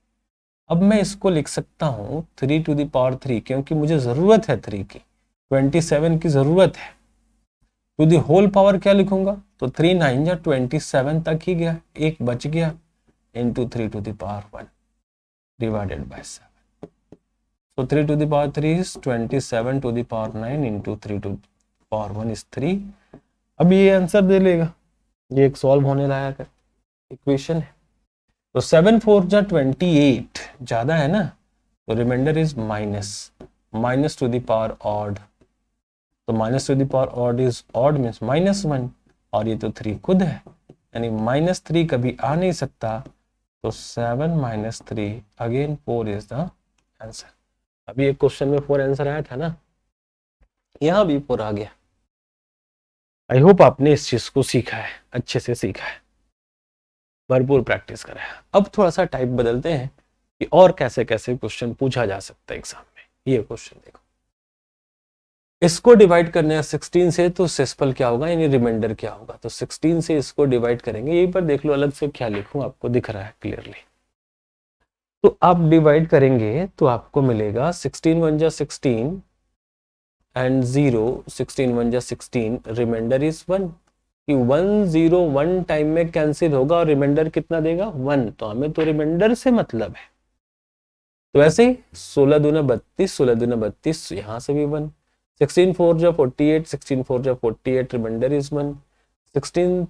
अब मैं इसको लिख सकता हूँ 3 to the power 3, क्योंकि मुझे जरूरत है 3 की, 27 की जरूरत है, टू दी होल पावर क्या लिखूंगा, तो 3 9 जा 27 तक ही गया, एक बच गया, into 3 to the power 1 divided by 7. So 3 to the power 3 is 27 to the power 9 into 3 to the power 1 is 3. अब ये आंसर दे लेगा, ये एक सॉल्व होने लायक इक्वेशन है। तो 7 4 जा 28 ज्यादा है ना, तो remainder is minus to the power odd, तो minus to the power odd is odd means -1, और ये तो 3 खुद है, यानी -3 कभी आ नहीं सकता, तो 7 - 3 अगेन 4 इज द आंसर। अभी एक क्वेश्चन में 4 आंसर आया था ना, यहां भी 4 आ गया। आई होप आपने इस चीज को सीखा है, अच्छे से सीखा है, भरपूर प्रैक्टिस करा है। अब थोड़ा सा टाइप बदलते हैं कि और कैसे कैसे क्वेश्चन पूछा जा सकता है एग्जाम में। ये क्वेश्चन देखो, इसको डिवाइड करने हैं 16 से, तो सेसफल क्या होगा यानी रिमाइंडर क्या होगा, तो 16 से इसको डिवाइड करेंगे, यहीं पर देख लो अलग से क्या लिखूं, आपको दिख रहा है क्लियरली। तो आप डिवाइड करेंगे तो आपको मिलेगा 16 1 जा 16 एंड 0, 16 1 जा 16, रिमाइंडर इज 1, कि 1 0 1 टाइम में कैंसिल होगा और रिमाइंडर कितना देगा 1, तो हमें तो रिमाइंडर से मतलब है। तो ऐसे ही 16 दूना 32, 16 दूना 32, यहां से भी 1, 16 4 जा 48, 16 4 जा 48, रिमाइंडर इज 1, 16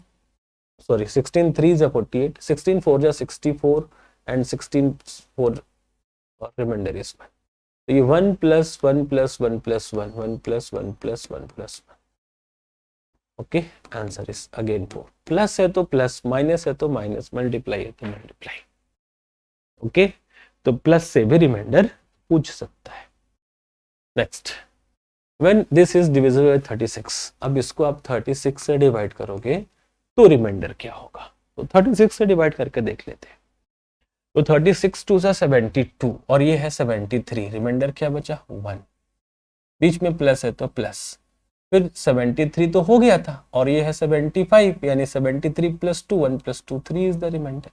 3 जा 48, 16 4 जा 64 एंड 16 4 और रिमाइंडर इज 1। तो ये 1 + 1 + 1 + 1, 1 + 1 + 1 + 1, okay, answer is again 4। Plus है तो प्लस, माइनस है तो माइनस, मल्टीप्लाई है तो मल्टीप्लाई, ओके। तो प्लस से भी रिमाइंडर पूछ सकता है। Next, when this is divisible bye 36, अब इसको आप 36 से डिवाइड करोगे तो रिमाइंडर क्या होगा, तो 36 से डिवाइड करके देख लेते हैं। तो 36 2 सा 72 और ये है 73, रिमाइंडर क्या बचा 1, बीच में प्लस है तो प्लस, फिर 73 तो हो गया था और ये है 75, यानी 73 + 2 1 + 2 3 इज द रिमाइंडर।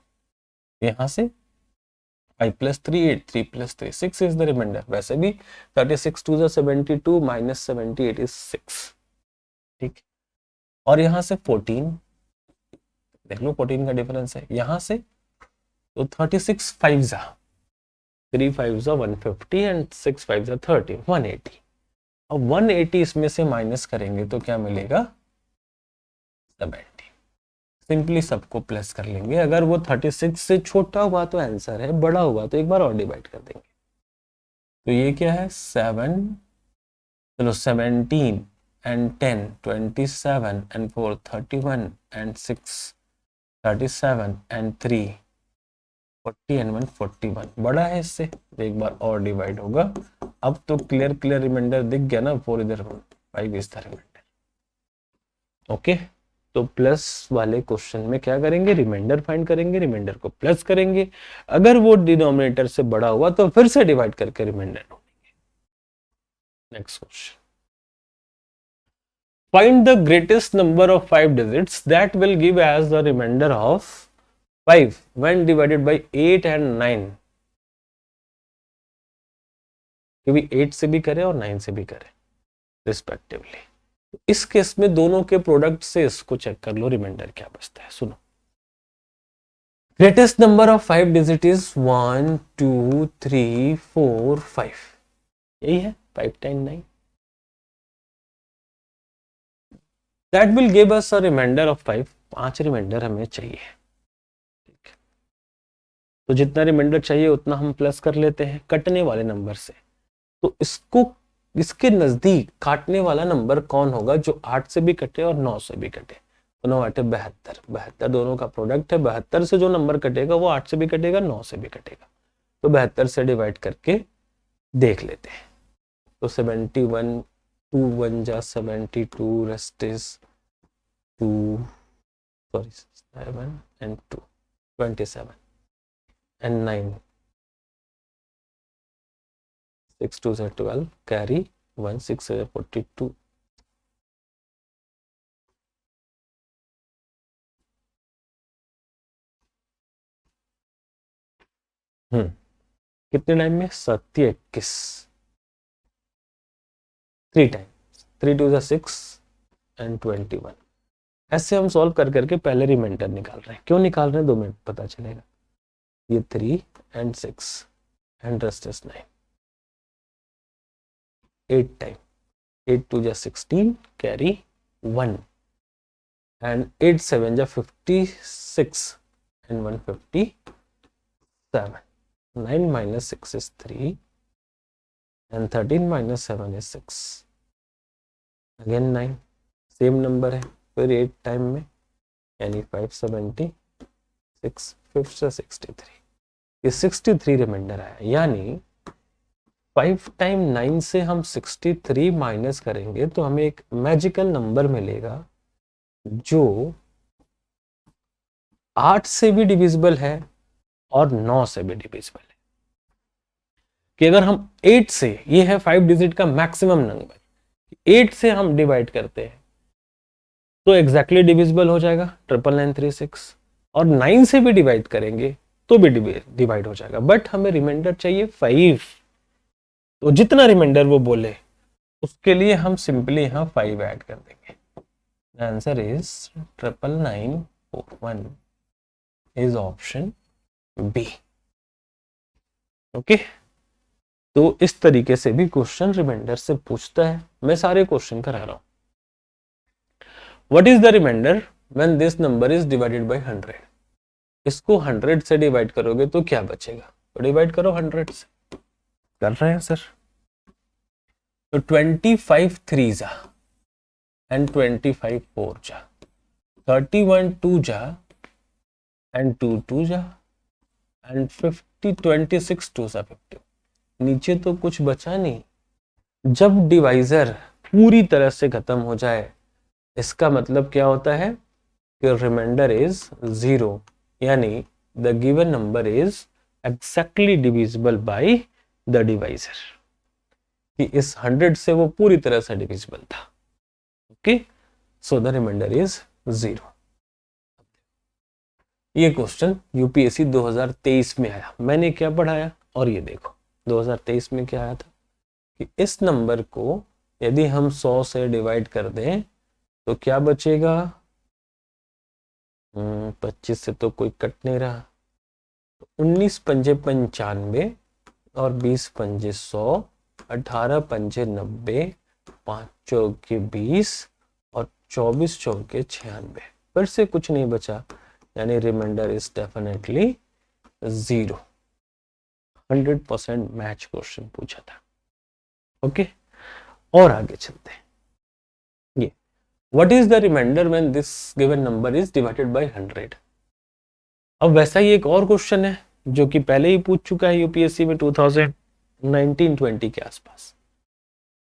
यहां से 5 + 3 8, 3 + 3 6 इज द रिमाइंडर। वैसे भी 36 2 सा 72 - 78 इज 6, ठीक। और यहां से 14 देख लो, 14 का डिफरेंस है यहां से, तो 36 5 जा 3 5 जा 150 एंड 6 5 जा 30, 180। अब 180 इसमें से माइनस करेंगे तो क्या मिलेगा 70, सिंपली सबको प्लस कर लेंगे। अगर वो 36 से छोटा हुआ तो आंसर है, बड़ा हुआ तो एक बार और डिवाइड कर देंगे। तो ये क्या है 7, चलो 17 and 10 27 and 4 31 and 6 37 and 3 40 and 1 41, बड़ा है इससे, एक बार और डिवाइड होगा। अब तो क्लियर रिमाइंडर दिख गया ना, 4 इधर 5 इज द रिमाइंडर। ओके, तो प्लस वाले क्वेश्चन में क्या करेंगे, रिमाइंडर फाइंड करेंगे, रिमाइंडर को प्लस करेंगे, अगर वो डिनोमिनेटर से बड़ा हुआ तो फिर से डिवाइड करके रिमाइंडर ढूंढेंगे। Next question, find the greatest number of 5 digits that will give as the remainder of 5 when divided by 8 and 9। क्योंकि 8 से भी करें और 9 से भी करें रिस्पेक्टिवली। इस केस में दोनों के प्रोडक्ट से इसको चेक कर लो, रिमाइंडर क्या बचता है। सुनो, greatest number of 5 digit is 1 2 3 4 5, यही है 5 10 9। That will give us a remainder of 5, 5 remainder हमें चाहिए। ठीक, तो जितना रिमाइंडर चाहिए उतना हम प्लस कर लेते हैं कटने वाले नंबर से। तो इसके नजदीक काटने वाला नंबर कौन होगा, जो 8 से भी कटे और 9 से भी कटे। तो 9 8 72, 72 दोनों का प्रोडक्ट है। 72 से जो नंबर कटेगा वो 8 से भी कटेगा, 9 से भी कटेगा। तो 72 से डिवाइड करके देख लेते हैं। तो 71, 2 1 जा 72, rest is 2 sorry 7 and 2 27 and 9, 6 2 से 12, कैरी 1 6 से 42। कितने टाइम में, 7 21, 3 टाइम्स, 3 2 6 and 21। ऐसे हम सॉल्व कर करके पहले रिमाइंडर निकाल रहे हैं। क्यों निकाल रहे हैं 2 मिनट पता चलेगा। ये 3 and 6 and rest is 9, 8 time, 8 2 जा 16, कैरी 1 and 8 7 जा 56 and 157। 9 minus 6 is 3 and 13 minus 7 is 6, again 9, same number है। फिर 8 टाइम में यानी 576, 5 से 63, ये 63 रिमाइंडर आया। यानी 5 टाइम 9 से हम 63 माइनस करेंगे तो हमें एक मैजिकल नंबर मिलेगा जो 8 से भी डिविजिबल है और 9 से भी डिविजिबल है। कि अगर हम 8 से, ये है 5 डिजिट का मैक्सिमम नंबर, 8 से हम डिवाइड करते हैं तो एग्जैक्टली डिविजिबल हो जाएगा 99936, और 9 से भी डिवाइड करेंगे तो भी डिवाइड हो जाएगा। बट हमें रिमाइंडर चाहिए 5, तो जितना रिमाइंडर वो बोले उसके लिए हम सिंपली यहाँ 5 ऐड कर देंगे। Answer is 99941 is option B. Okay, तो इस तरीके से भी क्वेश्चन रिमाइंडर से पूछता है। मैं सारे क्वेश्चन करा रहा हूं। What is the remainder when this number is divided by 100? इसको 100 से डिवाइड करोगे तो क्या बचेगा, तो डिवाइड करो 100 से। कर रहे हैं सर। तो 25 3 जा एंड 25 4 जा, 31 2 जा एंड 2 2 जा एंड 50 26 2 जा 50। नीचे तो कुछ बचा नहीं। जब डिवाइजर पूरी तरह से खत्म हो जाए इसका मतलब क्या होता है कि रिमाइंडर इज 0, यानी the given number is exactly divisible by the divisor, कि इस 100 से वो पूरी तरह से डिविजिबल था। Okay, so the remainder is 0। ये क्वेश्चन यूपीएससी 2023 में आया। मैंने क्या पढ़ाया और ये देखो 2023 में क्या आया था कि इस नंबर को यदि हम 100 से डिवाइड कर दें तो क्या बचेगा। 25 से तो कोई कट नहीं रहा, 19 पंजे 95 और 20 पंजे 100, 18 पंजे 90, 5 चौके 20 और 24 चौके 96। फिर से कुछ नहीं बचा, यानी remainder is definitely 0। 100% match question पूछा था। ओके, और आगे चलते हैं। ये what is the remainder when this given number is divided by 100? अब वैसा ही एक और क्वेश्चन है जो कि पहले ही पूछ चुका है यूपीएससी में 2019-20 के आसपास।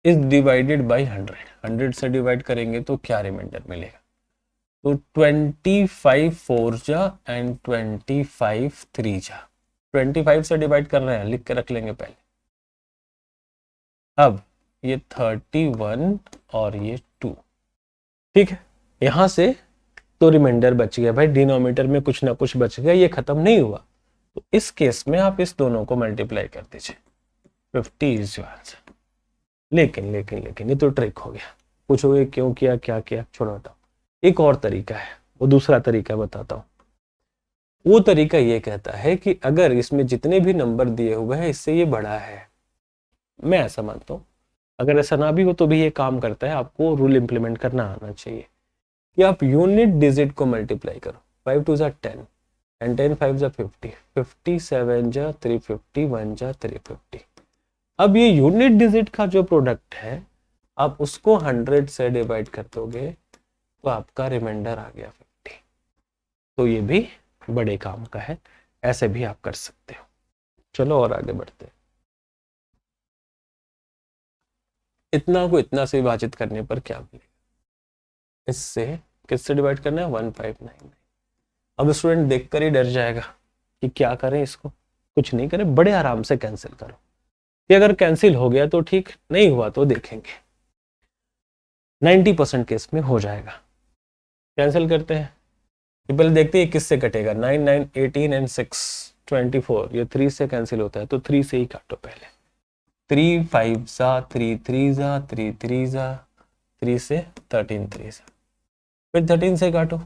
इज डिवाइडेड बाई 100, 100 से डिवाइड करेंगे तो क्या रिमाइंडर मिलेगा? तो 25 4 जा एंड 25 3 जा, 25 से डिवाइड कर रहे हैं, लिख के रख लेंगे पहले। अब ये 31 और ये 2, ठीक है। यहां से तो रिमाइंडर बच गया भाई, डिनोमिनेटर में कुछ ना कुछ बच गया, ये खत्म नहीं हुआ। तो इस केस में आप इस दोनों को मल्टीप्लाई कर दीजिए, 50 इज योर आंसर। लेकिन लेकिन लेकिन ये तो ट्रिक हो गया। पूछोगे क्यों किया, क्या किया, छोड़ो बताओ। एक और तरीका है, वो दूसरा तरीका बताता हूँ। वो तरीका ये कहता है कि अगर इसमें जितने भी नंबर दिए हुए हैं इससे ये बड़ा है, मैं ऐसा मानता हूँ। अगर ऐसा ना भी हो तो भी ये काम करता है, आपको रूल इंप्लीमेंट करना आना चाहिए कि आप यूनिट डिजिट को मल्टीप्लाई करो। 5 2 10 एंड 10 5 50, 57 जा 350, 1 जा 350। अब ये यूनिट डिजिट का जो प्रोडक्ट है आप उसको 100 से डिवाइड कर दोगे तो आपका रिमाइंडर आ गया 50। तो ये भी बड़े काम का है, ऐसे भी आप कर सकते हो। चलो और आगे बढ़ते हैं। इतना को इतना से विभाजित करने पर क्या मिलेगा? इससे किससे डिवाइड करना है? 1599। अब स्टूडेंट देखकर ही डर जाएगा कि क्या करें इसको। कुछ नहीं करें, बड़े आराम से कैंसिल करो। कि अगर कैंसिल हो गया तो ठीक, नहीं हुआ तो देखेंगे। 90% केस में हो जाएगा। कैंसिल करते हैं, पहले देखते हैं किससे कटेगा। 9 9 18 एंड 6 24, ये 3 से कैंसिल होता है तो 3 से ही काटो पहले। 3 5 जा 3 3 जा 3 3 जा 3 से 13 3 जा, फिर 13 से काटो।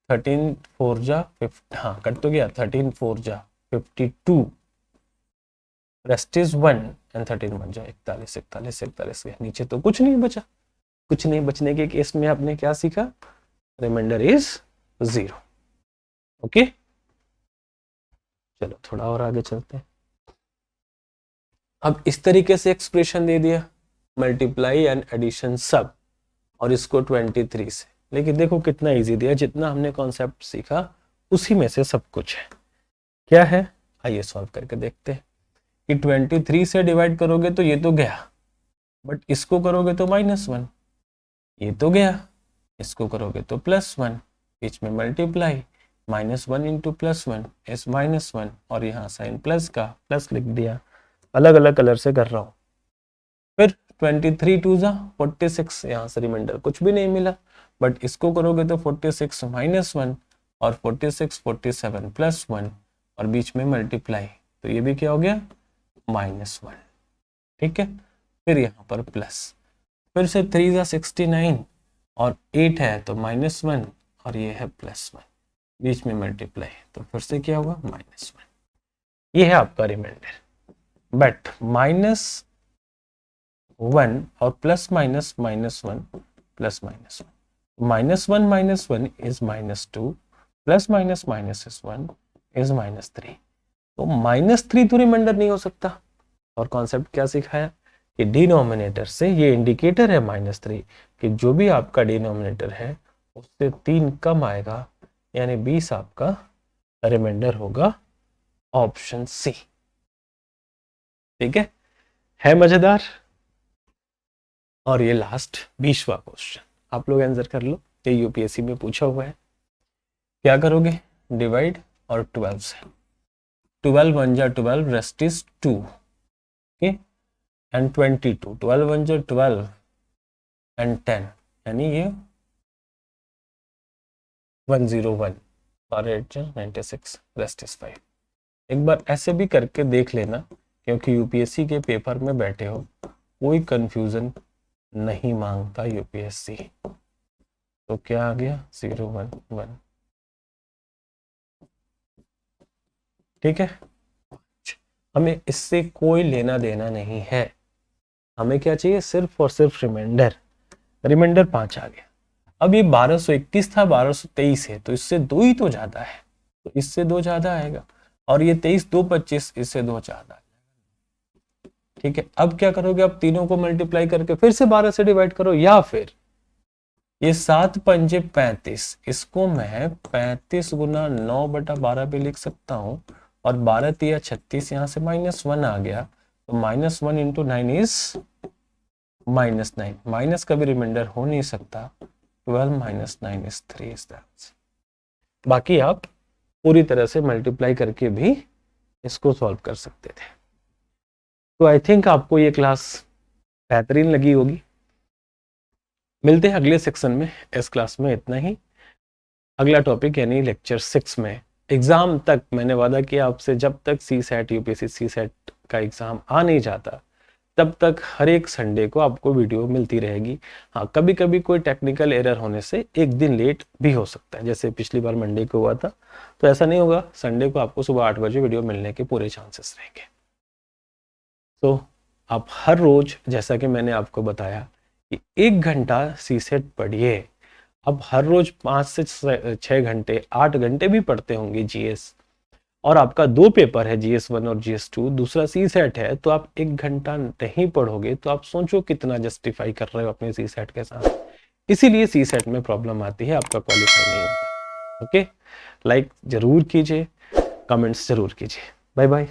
13 4 जा 50, हाँ कट तो गया। 13 4 जा 52, रेस्ट इज 1 एंड 13 1 जा 41 41 41 गया। नीचे तो कुछ नहीं बचा। कुछ नहीं बचने के केस में आपने क्या सीखा? Reminder is 0। ओके, चलो थोड़ा और आगे चलते हैं। अब इस तरीके से एक्सप्रेशन दे दिया, मल्टीप्लाई एंड एडिशन सब, और इसको 23 से। लेकिन देखो कितना इजी दिया, जितना हमने कॉन्सेप्ट सीखा उसी में से सब कुछ है। क्या है, आइए सॉल्व करके देखते हैं। कि 23 से डिवाइड करोगे तो ये तो गया, बट इसको करोगे तो -1, ये तो गया, इसको करोगे तो +1, बीच में मल्टीप्लाई, -1 इंटू +1 इज -1, और यहाँ साइन प्लस का प्लस लिख दिया। अलग अलग कलर से कर रहा हूँ। फिर 23 2 जा 46, यहाँ से रिमाइंडर कुछ भी नहीं मिला, बट इसको करोगे तो 46 -1 और 46 47 +1 और बीच में मल्टीप्लाई, तो ये भी क्या हो गया? -1। ठीक है, फिर यहाँ पर प्लस, फिर से 3 जा 69 और 8 है तो -1 और ये है +1, बीच में मल्टीप्लाई, तो फिर से क्या हुआ? -1। ये है आपका रिमाइंडर। बट -1 और plus minus -1 plus -1, -1 is -2, plus minus is 1 is -3। तो -3 तो रिमाइंडर नहीं हो सकता। और कॉन्सेप्ट क्या सिखाया कि डिनोमिनेटर से, ये इंडिकेटर है -3, कि जो भी आपका डिनोमिनेटर है उससे 3 कम आएगा, यानी 20 आपका रिमाइंडर होगा ऑप्शन सी। ठीक है मजेदार। और ये लास्ट 20वां क्वेश्चन, आप लोग आंसर कर लो, ये यूपीएससी में पूछा हुआ है। क्या करोगे? डिवाइड और 12 से, 12 1 जा 12, रेस्ट इज 2, ओके, एंड 22, 12 1 जा 12 एंड 10, यानी ये 101 और 8 जा 96, रेस्ट इज 5। एक बार ऐसे भी करके देख लेना, क्योंकि यूपीएससी के पेपर में बैठे हो, कोई कंफ्यूजन नहीं मांगता यूपीएससी। तो क्या आ गया? 0 1 1। ठीक है, हमें इससे कोई लेना देना नहीं है। हमें क्या चाहिए? सिर्फ और सिर्फ रिमाइंडर। रिमाइंडर 5 आ गया। अब ये 1231 था, 1223 है, तो इससे 2 ही तो ज्यादा है, तो इससे 2 ज्यादा आएगा। और ये 23 2 25, इससे 2 ज्यादा। ठीक है, अब क्या करोगे? अब तीनों को मल्टीप्लाई करके फिर से 12 से डिवाइड करो, या फिर ये 7 पंजे 35, इसको मैं 35 गुना 9/12 भी लिख सकता हूँ, और 12 3 36, यहाँ से -1 आ गया, तो -1 इंटू 9 इज -9, माइनस का भी रिमाइंडर हो नहीं सकता, 12 - 9 is 3 is that। बाकी आप पूरी तरह से मल्टीप्लाई करके भी इसको सॉल्व कर सकते थे। तो आई थिंक आपको ये क्लास बेहतरीन लगी होगी। मिलते हैं अगले सेक्शन में। इस क्लास में इतना ही। अगला टॉपिक यानी लेक्चर 6 में एग्जाम तक मैंने वादा किया आपसे, जब तक CSAT UPSC CSAT का एग्जाम आ नहीं जाता तब तक हर एक संडे को आपको वीडियो मिलती रहेगी। हाँ, कभी कभी कोई टेक्निकल एरर होने से एक दिन लेट भी हो सकता है, जैसे पिछली बार मंडे को हुआ था, तो ऐसा नहीं होगा। संडे को आपको सुबह 8 बजे वीडियो मिलने के पूरे चांसेस रहेंगे। तो आप हर रोज, जैसा कि मैंने आपको बताया कि 1 घंटा CSAT पढ़िए। अब हर रोज 5 से 6 घंटे, 8 घंटे भी पढ़ते होंगे GS, और आपका 2 पेपर है, GS1 और GS2, दूसरा CSAT है, तो आप 1 घंटा नहीं पढ़ोगे तो आप सोचो कितना जस्टिफाई कर रहे हो अपने CSAT के साथ। इसीलिए CSAT में प्रॉब्लम आती है, आपका क्वालिफाई नहीं होता। ओके, लाइक जरूर कीजिए, कमेंट्स जरूर कीजिए। Bye bye.